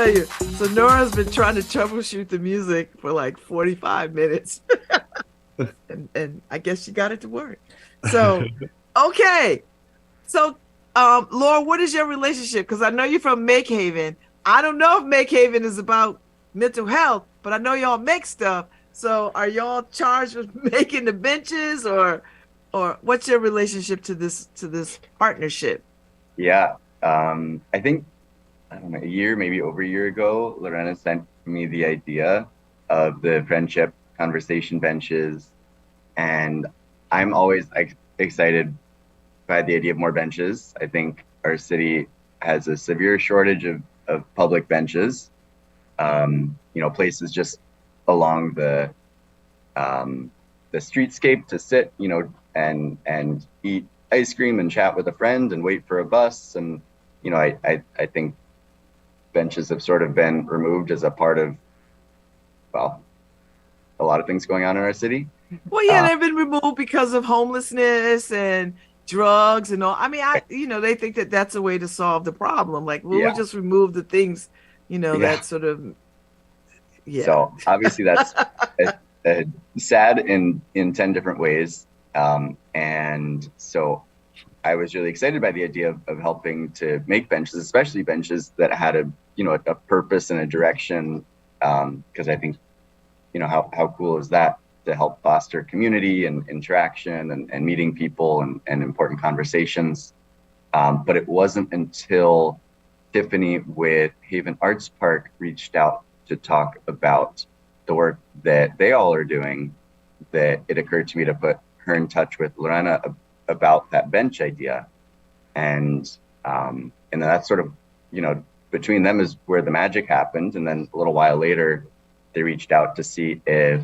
tell you. So Nora's been trying to troubleshoot the music for like 45 minutes. and I guess she got it to work. So, okay. So, Laura, what is your relationship? Because I know you're from Make Haven. I don't know if Make Haven is about mental health, but I know y'all make stuff. So are y'all charged with making the benches or what's your relationship to this partnership? Yeah. I think, I don't know, a year, maybe over a year ago, Lorena sent me the idea of the friendship conversation benches. And I'm always excited by the idea of more benches. I think our city has a severe shortage of public benches. Places just along the streetscape to sit, and eat ice cream and chat with a friend and wait for a bus. And, I think benches have sort of been removed as a part of, well, a lot of things going on in our city. Well, yeah, they've been removed because of homelessness and drugs and all. I mean, they think that that's a way to solve the problem. Like, well, we'll just remove the things, that sort of, yeah. So obviously that's sad in 10 different ways. And so I was really excited by the idea of helping to make benches, especially benches that had a purpose and a direction. Because I think, how cool is that to help foster community and interaction and meeting people and important conversations. But it wasn't until Tiffany with Haven Arts Park reached out to talk about the work that they all are doing that it occurred to me to put her in touch with Lorena about that bench idea. And then that's sort of, between them is where the magic happened. And then a little while later, they reached out to see if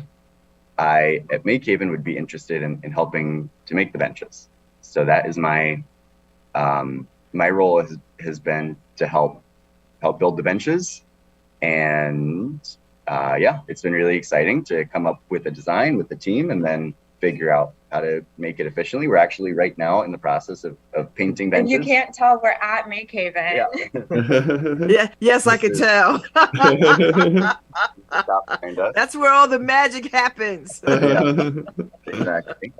I at Make Haven would be interested in helping to make the benches. So that is my role has been to help build the benches. And it's been really exciting to come up with a design with the team and then figure out how to make it efficiently. We're actually right now in the process of painting benches. And you can't tell we're at Make Haven. Yeah. Yes, I can tell. That's where all the magic happens. Exactly.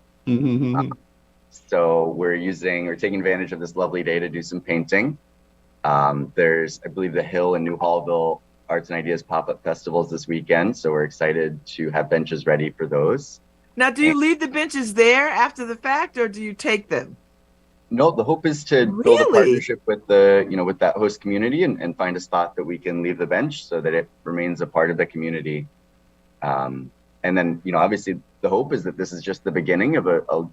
So we're taking advantage of this lovely day to do some painting. There's, I believe, the Hill and New Hallville Arts and Ideas pop-up festivals this weekend. So we're excited to have benches ready for those. Now, do you leave the benches there after the fact, or do you take them? No, the hope is to build a partnership with with that host community and find a spot that we can leave the bench so that it remains a part of the community. And then, obviously the hope is that this is just the beginning of a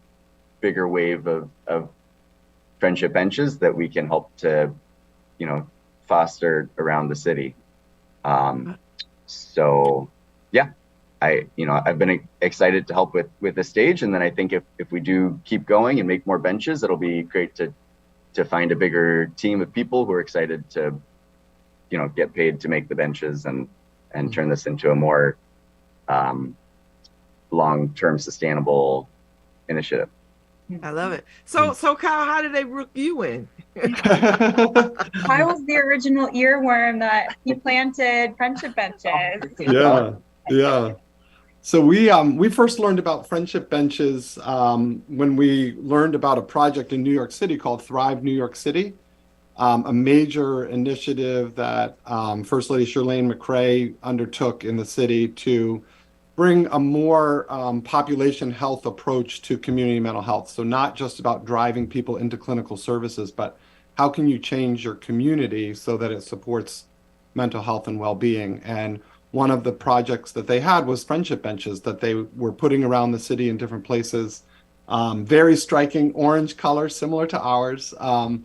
bigger wave of friendship benches that we can help to, foster around the city. I've been excited to help with the stage. And then I think if we do keep going and make more benches, it'll be great to find a bigger team of people who are excited to, get paid to make the benches and turn this into a more long-term sustainable initiative. I love it. So Kyle, how did they rook you in? I was the original earworm that he planted friendship benches. Yeah. So we first learned about friendship benches when we learned about a project in New York City called Thrive New York City, a major initiative that First Lady Shirlane McCray undertook in the city to bring a more population health approach to community mental health. So not just about driving people into clinical services, but how can you change your community so that it supports mental health and well-being? And one of the projects that they had was friendship benches that they were putting around the city in different places. Very striking orange color, similar to ours, a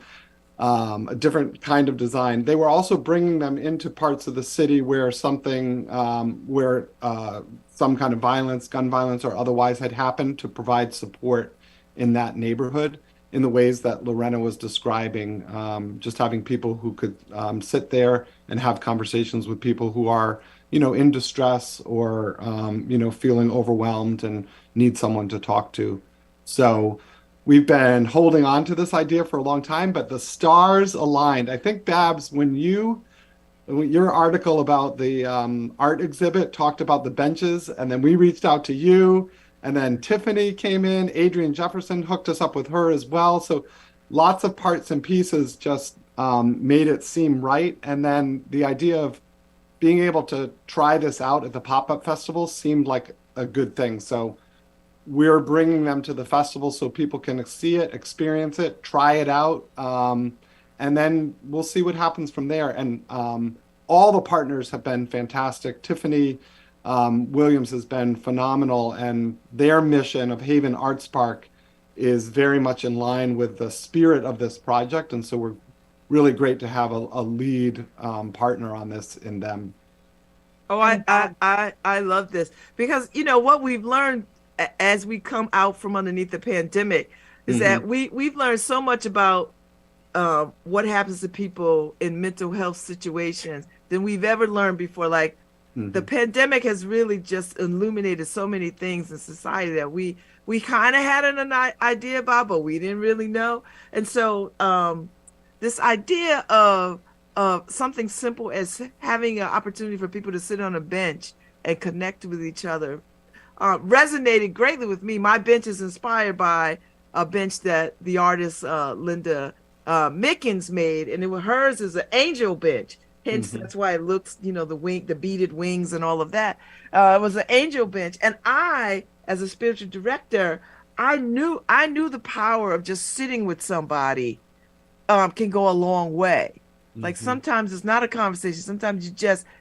different kind of design. They were also bringing them into parts of the city where some kind of violence, gun violence or otherwise had happened, to provide support in that neighborhood in the ways that Lorena was describing, just having people who could sit there and have conversations with people who are in distress or, feeling overwhelmed and need someone to talk to. So we've been holding on to this idea for a long time, but the stars aligned. I think, Babz, when you Your article about the art exhibit talked about the benches, and then we reached out to you, and then Tiffany came in. Adrian Jefferson hooked us up with her as well. So lots of parts and pieces just made it seem right. And then the idea of being able to try this out at the pop-up festival seemed like a good thing. So we're bringing them to the festival so people can see it, experience it, try it out. And then we'll see what happens from there. And all the partners have been fantastic. Tiffany Williams has been phenomenal, and their mission of Haven Arts Park is very much in line with the spirit of this project. And so we're really great to have a lead partner on this in them. Oh, I love this, because what we've learned as we come out from underneath the pandemic is that we've learned so much about what happens to people in mental health situations than we've ever learned before. Like the pandemic has really just illuminated so many things in society that we kind of had an idea about, but we didn't really know. And so this idea of something simple as having an opportunity for people to sit on a bench and connect with each other resonated greatly with me. My bench is inspired by a bench that the artist Linda Mickens made, and hers is an angel bench. Hence, that's why it looks, the beaded wings and all of that. It was an angel bench, and I, as a spiritual director, I knew the power of just sitting with somebody can go a long way. Like sometimes it's not a conversation. Sometimes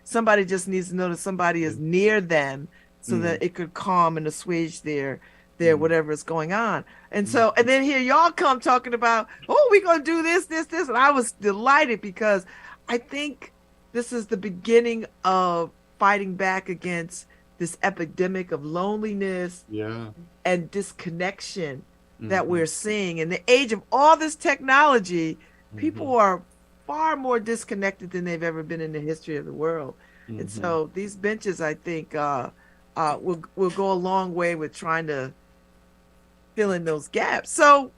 somebody just needs to know that somebody is near them, so that it could calm and assuage their whatever is going on. And so, and then here y'all come talking about, we're going to do this. And I was delighted, because I think this is the beginning of fighting back against this epidemic of loneliness and disconnection that we're seeing. In the age of all this technology, people are far more disconnected than they've ever been in the history of the world. And so these benches, I think, will go a long way with trying to fill in those gaps. So,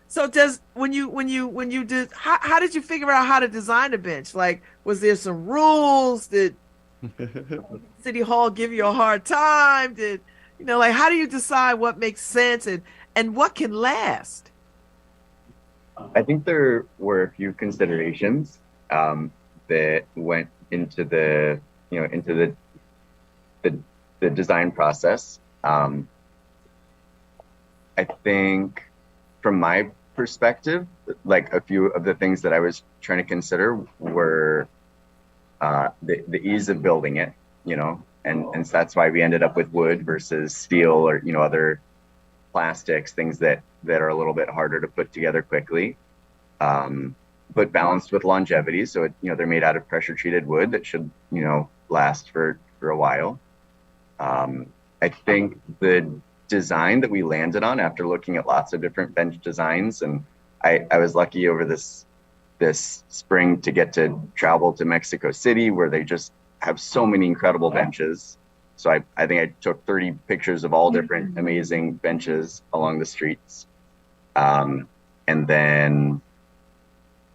so when you did, how did you figure out how to design a bench? Like, was there some rules? Did City Hall give you a hard time? Did how do you decide what makes sense and what can last? I think there were a few considerations that went into the design process. I think from my perspective, like a few of the things that I was trying to consider were the ease of building it, and so that's why we ended up with wood versus steel or other plastics, things that are a little bit harder to put together quickly, but balanced with longevity. So they're made out of pressure treated wood that should last for a while. I think the design that we landed on after looking at lots of different bench designs, and I was lucky over this spring to get to travel to Mexico City, where they just have so many incredible benches. So I think I took 30 pictures of all different amazing benches along the streets. And then,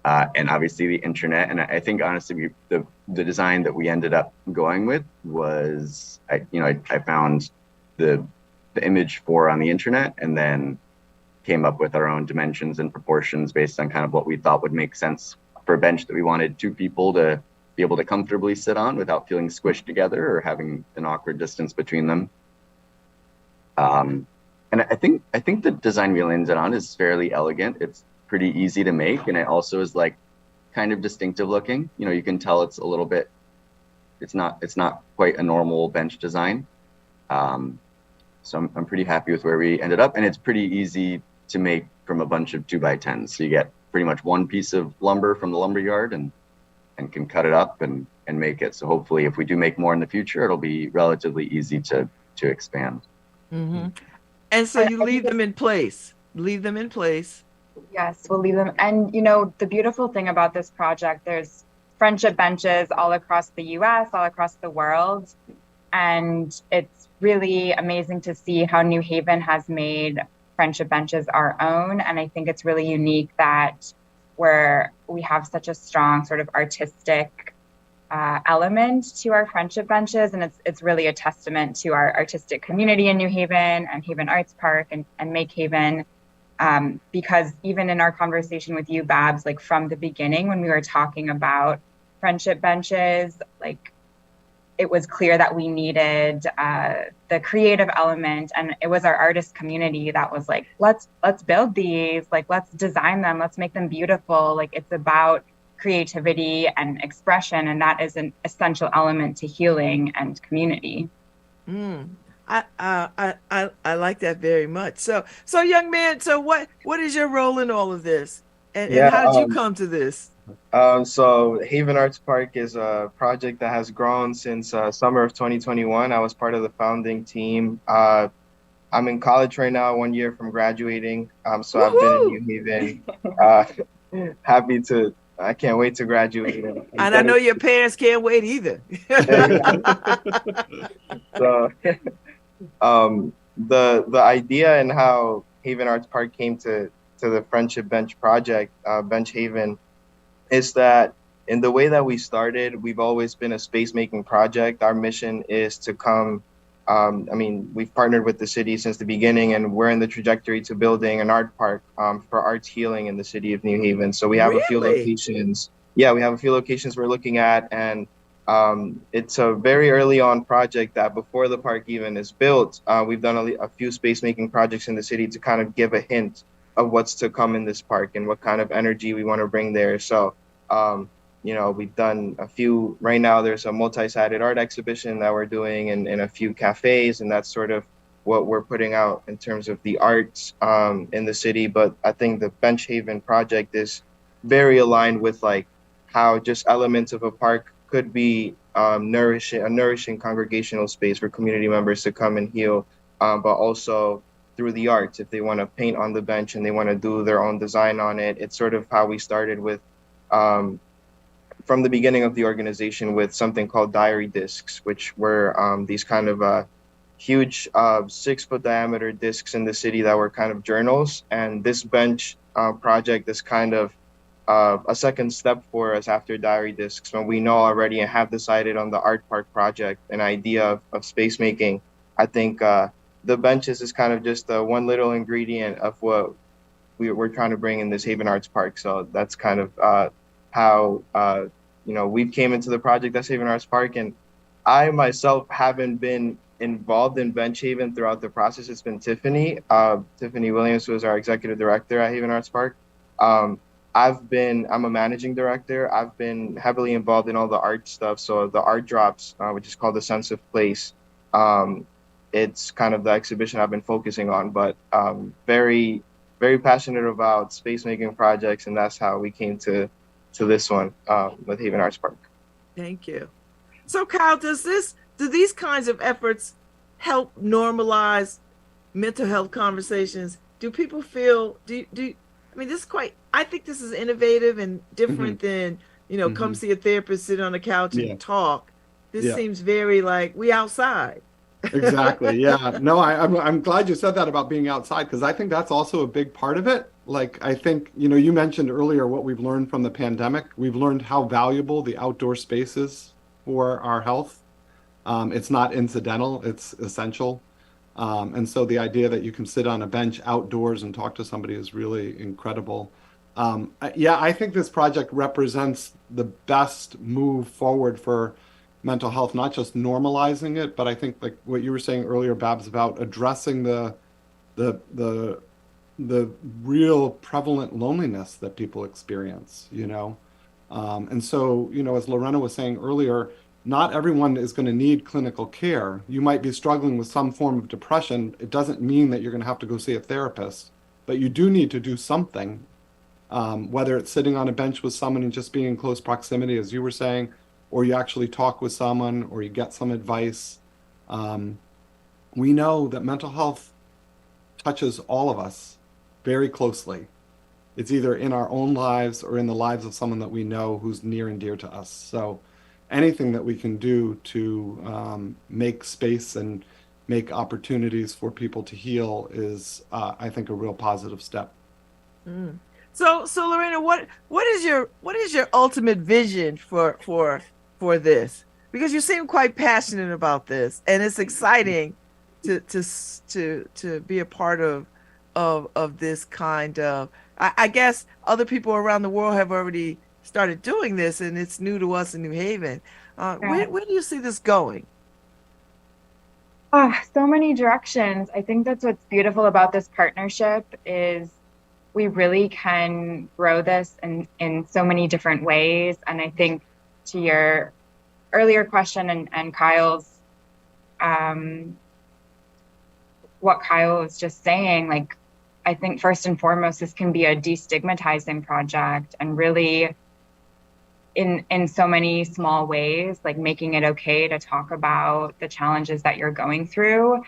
and obviously the internet. And I think honestly, the design that we ended up going with was, I found the image on the internet, and then came up with our own dimensions and proportions based on kind of what we thought would make sense for a bench that we wanted two people to be able to comfortably sit on without feeling squished together or having an awkward distance between them. And I think the design we landed on is fairly elegant. It's pretty easy to make, and it also is like kind of distinctive looking. You can tell it's a little bit, it's not quite a normal bench design. So I'm pretty happy with where we ended up, and it's pretty easy to make from a bunch of 2x10s. So you get pretty much one piece of lumber from the lumber yard and can cut it up and make it. So hopefully if we do make more in the future, it'll be relatively easy to expand. And so you leave them in place. Yes, we'll leave them. And the beautiful thing about this project, there's friendship benches all across the US, all across the world. And it's really amazing to see how New Haven has made friendship benches our own. And I think it's really unique that we have such a strong sort of artistic element to our friendship benches, and it's really a testament to our artistic community in New Haven and Haven Arts Park and Make Haven. Because even in our conversation with you, Babz, like from the beginning when we were talking about friendship benches, like it was clear that we needed the creative element, and it was our artist community that was like, let's build these, like let's design them, let's make them beautiful. Like it's about creativity and expression, and that is an essential element to healing and community. I like that very much. So young man, so what is your role in all of this, and how did you come to this? So Haven Arts Park is a project that has grown since summer of 2021. I was part of the founding team. I'm in college right now, 1 year from graduating. So I've been in New Haven. I can't wait to graduate. And I know your parents can't wait either. So the idea and how Haven Arts Park came to the Friendship Bench project, Bench Haven, is that in the way that we started, we've always been a space making project. Our mission is to come, we've partnered with the city since the beginning, and we're in the trajectory to building an art park for arts healing in the city of New Haven. So we have a few locations. Yeah, we have a few locations we're looking at, and it's a very early on project that before the park even is built, we've done a few space making projects in the city to kind of give a hint of what's to come in this park and what kind of energy we want to bring there. So we've done a few. Right now there's a multi-sided art exhibition that we're doing in a few cafes, and that's sort of what we're putting out in terms of the arts in the city. But I think the Bench Haven project is very aligned with like how just elements of a park could be a nourishing congregational space for community members to come and heal, but also through the arts. If they want to paint on the bench and they want to do their own design on it, it's sort of how we started with from the beginning of the organization with something called diary discs, which were these kind of huge 6-foot diameter discs in the city that were kind of journals. And this bench project is kind of a second step for us after diary discs, when we know already and have decided on the art park project, an idea of space making. I think the benches is kind of just one little ingredient of what we're trying to bring in this Haven Arts Park. So that's kind of how we came into the project as Haven Arts Park. And I myself haven't been involved in Bench Haven throughout the process. It's been Tiffany Williams, who is our executive director at Haven Arts Park. I'm a managing director. I've been heavily involved in all the art stuff. So the art drops, which is called The Sense of Place. It's kind of the exhibition I've been focusing on, but very, very passionate about space making projects. And that's how we came to this one with Haven Arts Park. Thank you. So Kyle, do these kinds of efforts help normalize mental health conversations? Do people feel, I think this is innovative and different than, come see a therapist, sit on the couch and talk. This seems very like we outside. Exactly. Yeah. No, I'm glad you said that about being outside, because I think that's also a big part of it. Like, I think, you mentioned earlier what we've learned from the pandemic. We've learned how valuable the outdoor space is for our health. It's not incidental, it's essential. And so the idea that you can sit on a bench outdoors and talk to somebody is really incredible. I think this project represents the best move forward for mental health, not just normalizing it, but I think like what you were saying earlier, Babz, about addressing the real prevalent loneliness that people experience, and so, as Lorena was saying earlier, not everyone is going to need clinical care. You might be struggling with some form of depression. It doesn't mean that you're going to have to go see a therapist, but you do need to do something, whether it's sitting on a bench with someone and just being in close proximity, as you were saying, or you actually talk with someone, or you get some advice. We know that mental health touches all of us very closely. It's either in our own lives or in the lives of someone that we know who's near and dear to us. So anything that we can do to make space and make opportunities for people to heal is, I think, a real positive step. So Lorena, what is your ultimate vision for for this? Because you seem quite passionate about this, and it's exciting to be a part of this kind of. I guess other people around the world have already started doing this, and it's new to us in New Haven. Where do you see this going? Oh, so many directions. I think that's what's beautiful about this partnership is we really can grow this in so many different ways. And I think to your earlier question and Kyle's, what Kyle was just saying, like, I think first and foremost, this can be a destigmatizing project and really in so many small ways, like making it okay to talk about the challenges that you're going through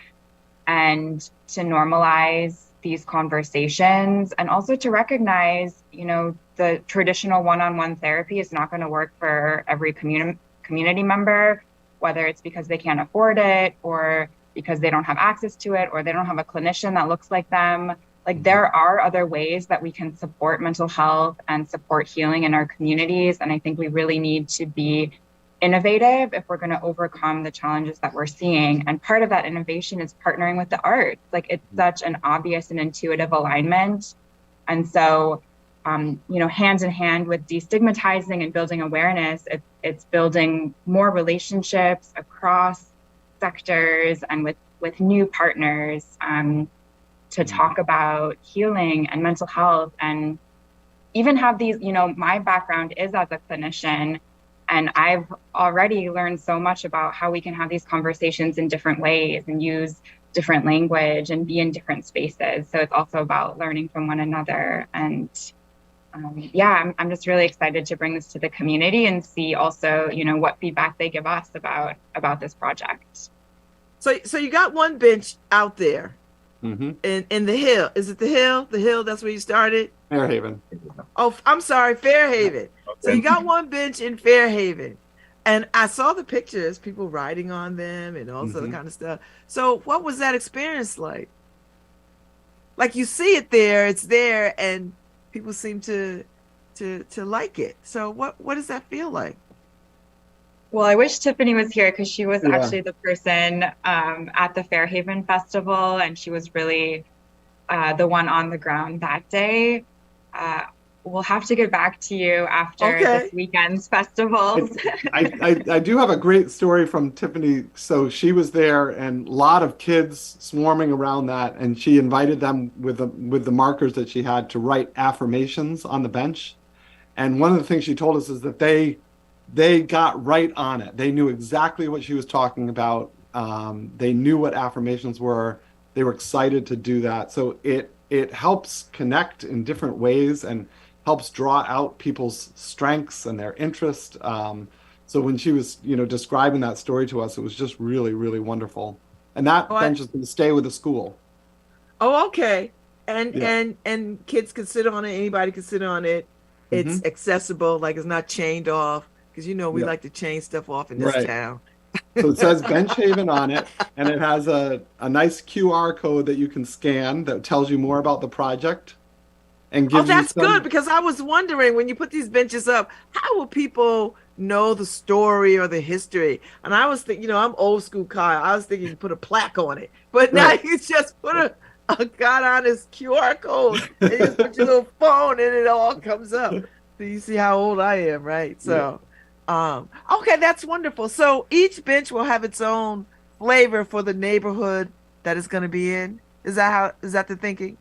and to normalize these conversations and also to recognize, the traditional one-on-one therapy is not going to work for every community member, whether it's because they can't afford it or because they don't have access to it or they don't have a clinician that looks like them. Like there are other ways that we can support mental health and support healing in our communities. And I think we really need to be innovative if we're going to overcome the challenges that we're seeing. And part of that innovation is partnering with the arts. Like it's such an obvious and intuitive alignment. And so, hand in hand with destigmatizing and building awareness, it's building more relationships across sectors and with new partners, to talk about healing and mental health and even have these, my background is as a clinician and I've already learned so much about how we can have these conversations in different ways and use different language and be in different spaces. So it's also about learning from one another. And I'm just really excited to bring this to the community and see also, what feedback they give us about this project. So you got one bench out there. Mm-hmm. In the Hill. Is it the Hill? The Hill, that's where you started? Fairhaven. Oh, I'm sorry, Fairhaven. Okay. So you got one bench in Fairhaven. And I saw the pictures, people riding on them and all sorts of kind of stuff. So what was that experience like? Like you see it there, it's there, and people seem to like it. So what does that feel like? Well, I wish Tiffany was here because she was actually the person at the Fairhaven Festival, and she was really the one on the ground that day. We'll have to get back to you after this weekend's festivals. I do have a great story from Tiffany. So she was there, and a lot of kids swarming around that, and she invited them with the markers that she had to write affirmations on the bench. And one of the things she told us is that they got right on it. They knew exactly what she was talking about. They knew what affirmations were. They were excited to do that. So it helps connect in different ways and helps draw out people's strengths and their interest. So when she was, describing that story to us, it was just really, really wonderful. And that bench is going to stay with the school. Oh, okay. And kids can sit on it. Anybody can sit on it. It's accessible, like it's not chained off. Because, we like to chain stuff off in this town. So it says Bench Haven on it, and it has a nice QR code that you can scan that tells you more about the project. And gives that's good, because I was wondering, when you put these benches up, how will people know the story or the history? And I was thinking, I'm old school Kyle. I was thinking you put a plaque on it. But now you just put a God honest QR code, and you just put your little phone, and it all comes up. So you see how old I am, right? So. Okay, that's wonderful. So each bench will have its own flavor for the neighborhood that it's going to be in. Is that the thinking?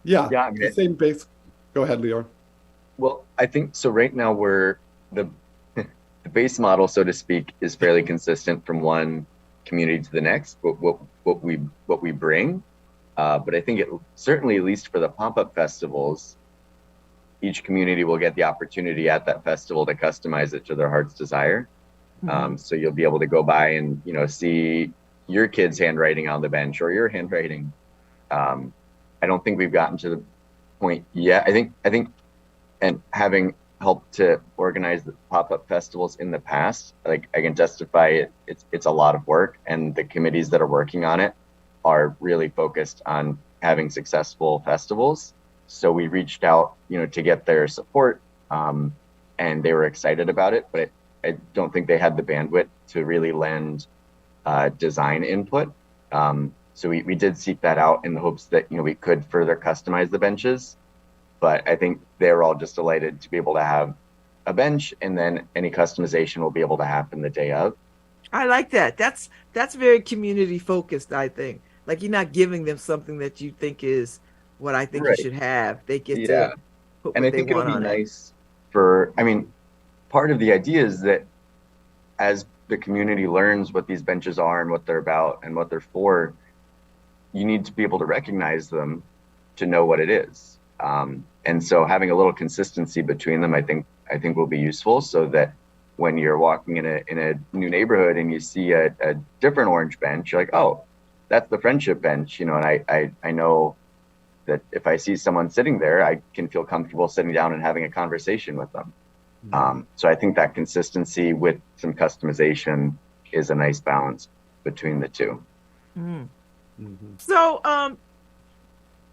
Yeah. I mean, the same base. Go ahead, Lior. Well, I think so. Right now, the base model, so to speak, is fairly consistent from one community to the next. But what we bring, but I think it certainly, at least for the pop-up festivals, each community will get the opportunity at that festival to customize it to their heart's desire. So you'll be able to go by and, see your kid's handwriting on the bench or your handwriting. I don't think we've gotten to the point yet. I think, and having helped to organize the pop-up festivals in the past, like I can testify it's a lot of work, and the committees that are working on it are really focused on having successful festivals. So we reached out, to get their support, and they were excited about it. But don't think they had the bandwidth to really lend design input. So we did seek that out in the hopes that, we could further customize the benches. But I think they were all just delighted to be able to have a bench, and then any customization will be able to happen the day of. I like that. That's very community focused, I think. Like, you're not giving them something that you think is what I think Right. you should have. They get Yeah. to put And what I they think it would want be on it. nice part of the idea is that as the community learns what these benches are and what they're about and what they're for, you need to be able to recognize them to know what it is. And so having a little consistency between them, I think will be useful, so that when you're walking in a new neighborhood and you see a different orange bench, you're like, oh, that's the friendship bench, and I know that if I see someone sitting there, I can feel comfortable sitting down and having a conversation with them. So I think that consistency with some customization is a nice balance between the two. Mm. Mhm. So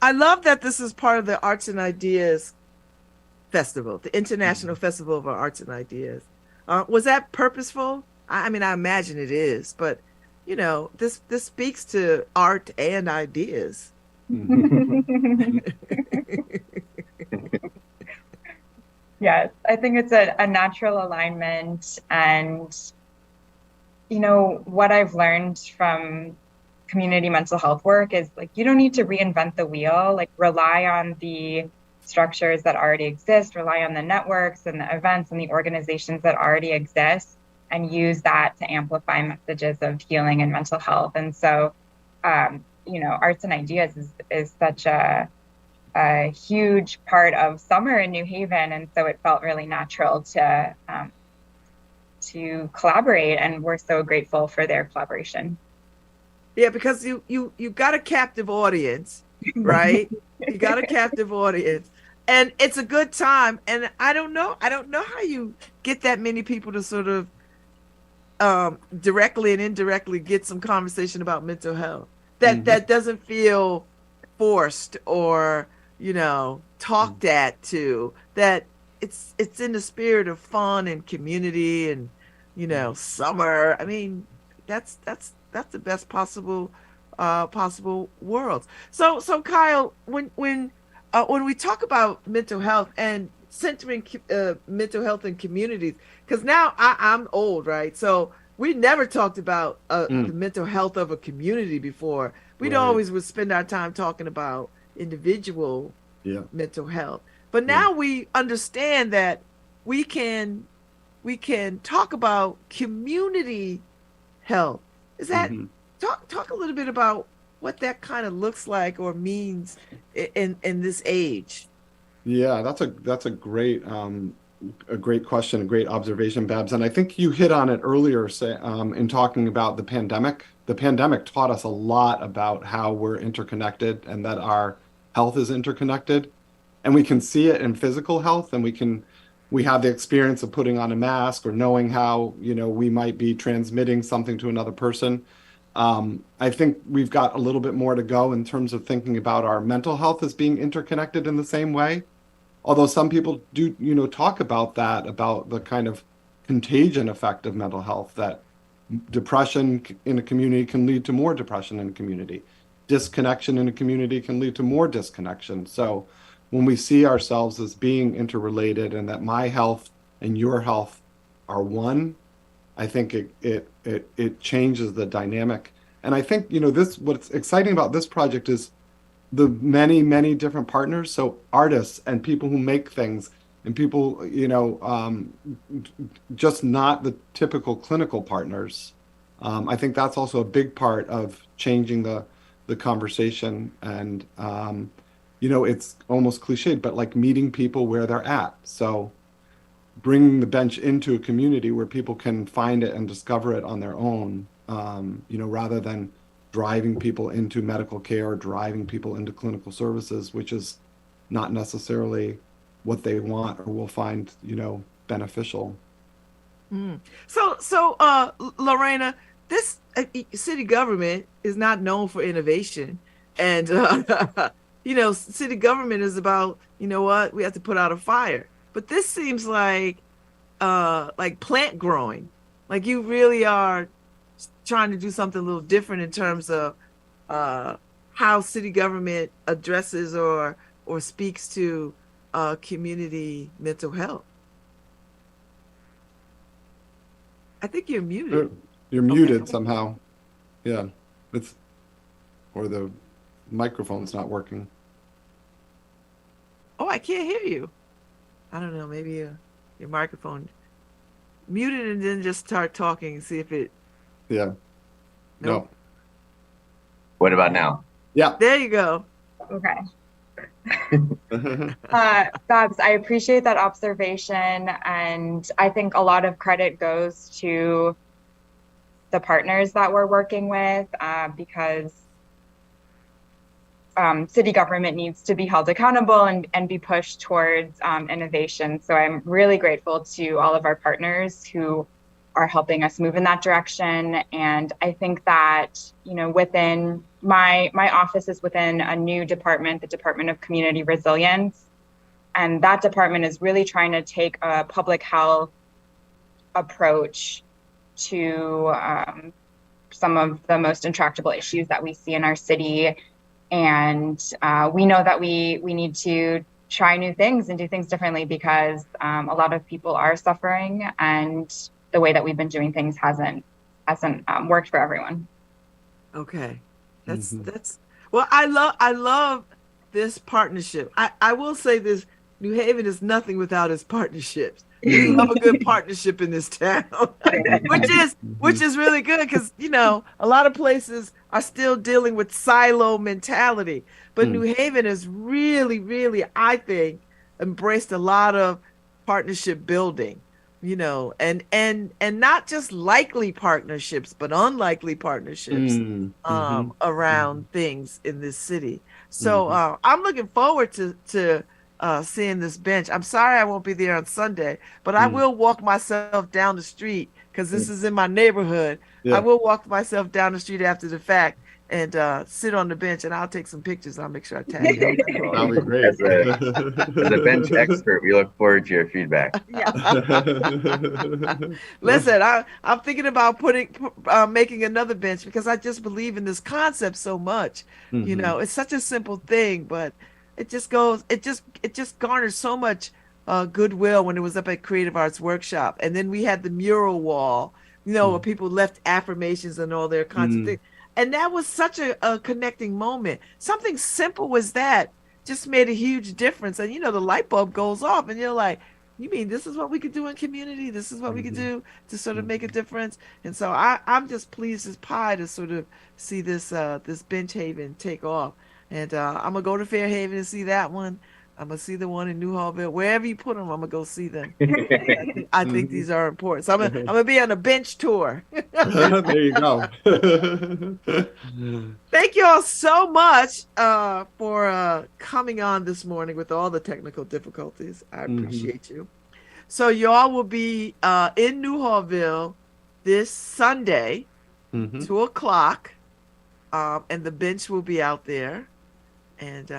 I love that this is part of the Arts and Ideas Festival, the International Festival of Arts and Ideas. Was that purposeful? I mean, I imagine it is, but this speaks to art and ideas. Yes, I think it's a natural alignment. And, what I've learned from community mental health work is, like, you don't need to reinvent the wheel. Like, rely on the structures that already exist, rely on the networks and the events and the organizations that already exist, and use that to amplify messages of healing and mental health. And so, Arts and Ideas is such a huge part of summer in New Haven, and so it felt really natural to collaborate, and we're so grateful for their collaboration. Yeah, because you got a captive audience, right? You got a captive audience, and it's a good time. And I don't know how you get that many people to sort of directly and indirectly get some conversation about mental health that doesn't feel forced or talked at to, that it's in the spirit of fun and community and summer. I mean, that's the best possible worlds. So Kyle, when we talk about mental health and centering mental health in communities, because now I'm old, right? So we never talked about the mental health of a community before. We'd always would spend our time talking about individual mental health. But now we understand that we can talk about community health. Is that talk a little bit about what that kind of looks like or means in this age? Yeah, that's a great question, a great observation, Babz. And I think you hit on it earlier, in talking about the pandemic. The pandemic taught us a lot about how we're interconnected and that our health is interconnected. And we can see it in physical health, and we have the experience of putting on a mask or knowing how, we might be transmitting something to another person. I think we've got a little bit more to go in terms of thinking about our mental health as being interconnected in the same way. Although some people do, talk about that, about the kind of contagion effect of mental health, that depression in a community can lead to more depression in a community. Disconnection in a community can lead to more disconnection. So when we see ourselves as being interrelated and that my health and your health are one, I think it changes the dynamic. And I think, what's exciting about this project is the many, many different partners. So artists and people who make things and people, just not the typical clinical partners. I think that's also a big part of changing the conversation. And, it's almost cliched, but like meeting people where they're at. So bringing the bench into a community where people can find it and discover it on their own, rather than driving people into medical care, driving people into clinical services, which is not necessarily what they want or will find, beneficial. So Lorena, this city government is not known for innovation, and city government is about, we have to put out a fire. But this seems like like plant growing. Like you really are trying to do something a little different in terms of how city government addresses or speaks to community mental health. I think you're muted. You're muted somehow. Yeah, or the microphone's not working. Oh, I can't hear you. I don't know. Maybe your microphone muted and then just start talking and see if it. Yeah. Nope. No. What about now? Yeah. There you go. Okay. Babz, I appreciate that observation, and I think a lot of credit goes to the partners that we're working with, because city government needs to be held accountable and be pushed towards innovation. So I'm really grateful to all of our partners who are helping us move in that direction. And I think that, you know, within my office is within a new department, the Department of Community Resilience. And that department is really trying to take a public health approach to some of the most intractable issues that we see in our city. And we know that we need to try new things and do things differently because a lot of people are suffering, and the way that we've been doing things hasn't worked for everyone. Okay, that's well. I love this partnership. I will say this: New Haven is nothing without its partnerships. We love a good partnership in this town, which is really good because, you know, a lot of places are still dealing with silo mentality, but New Haven has really, I think, embraced a lot of partnership building, you know, and not just likely partnerships, but unlikely partnerships around things in this city. So I'm looking forward to seeing this bench. I'm sorry I won't be there on Sunday, but I will walk myself down the street because this is in my neighborhood. I will walk myself down the street after the fact and sit on the bench, and I'll take some pictures. I'll make sure I tag you. That'll be great. As a bench expert, we look forward to your feedback. Listen, I'm thinking about making another bench because I just believe in this concept so much. You know, it's such a simple thing, but it just garnered so much goodwill when it was up at Creative Arts Workshop. And then we had the mural wall, you know, where people left affirmations and all their kinds of things. And that was such a connecting moment. Something simple as that just made a huge difference. And, you know, the light bulb goes off and you're like, you mean this is what we could do in community? This is what we could do to sort of make a difference. And so I'm just pleased as pie to sort of see this Bench Haven take off. And I'm going to go to Fairhaven and see that one. I'm going to see the one in New Hallville. Wherever you put them, I'm going to go see them. I think these are important. So I'm going to be on a bench tour. There you go. Thank you all so much for coming on this morning with all the technical difficulties. I appreciate you. So y'all will be in New Hallville this Sunday, 2 o'clock, and the bench will be out there. And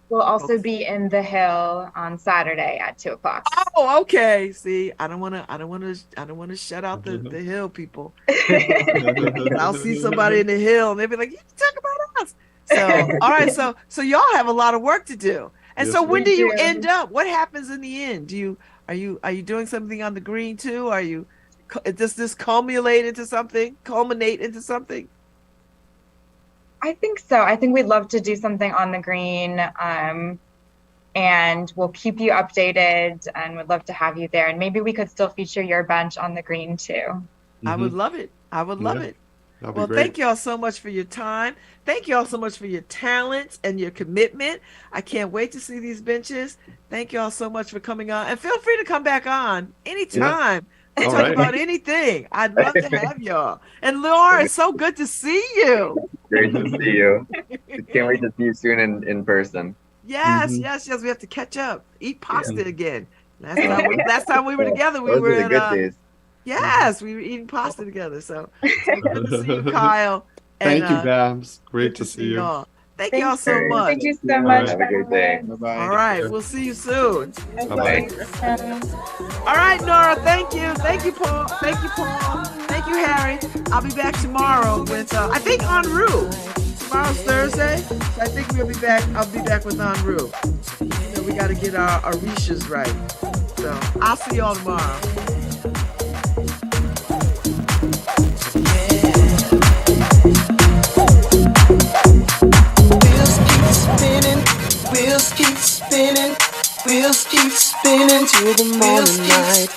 we'll also be in the Hill on Saturday at 2 o'clock. Oh, okay. See, I don't want to shut out the Hill people. I'll see somebody in the Hill and they'll be like, "You talk about us." So, all right. So y'all have a lot of work to do. And yes, so when do you end up? What happens in the end? Are you doing something on the green too? Does this culminate into something? I think so. I think we'd love to do something on the green, and we'll keep you updated, and would love to have you there. And maybe we could still feature your bench on the green too. I would love it. Well, thank you all so much for your time. Thank you all so much for your talents and your commitment. I can't wait to see these benches. Thank you all so much for coming on, and feel free to come back on anytime. Talk about anything. I'd love to have y'all. And Laura, it's so good to see you. Great to see you. Can't wait to see you soon in person. Yes. We have to catch up. Eat pasta again. Last time we were together, we were in good days. Yes, we were eating pasta together. So good to see you, Kyle. Thank you, Babz. Great to see you. All. Thank Thank y'all so you. much. Thank you so All much. right. Have a great day. Bye-bye. All right, we'll see you soon. Bye-bye. All right, Nora, thank you. Thank you, Paul. Thank you, Paul. Thank you, Harry. I'll be back tomorrow with, I think, Enroute. Tomorrow's Thursday, so I think we'll be back. I'll be back with Enroute. So we got to get our reaches right. So I'll see y'all tomorrow. Wheels keep spinning till the morning light.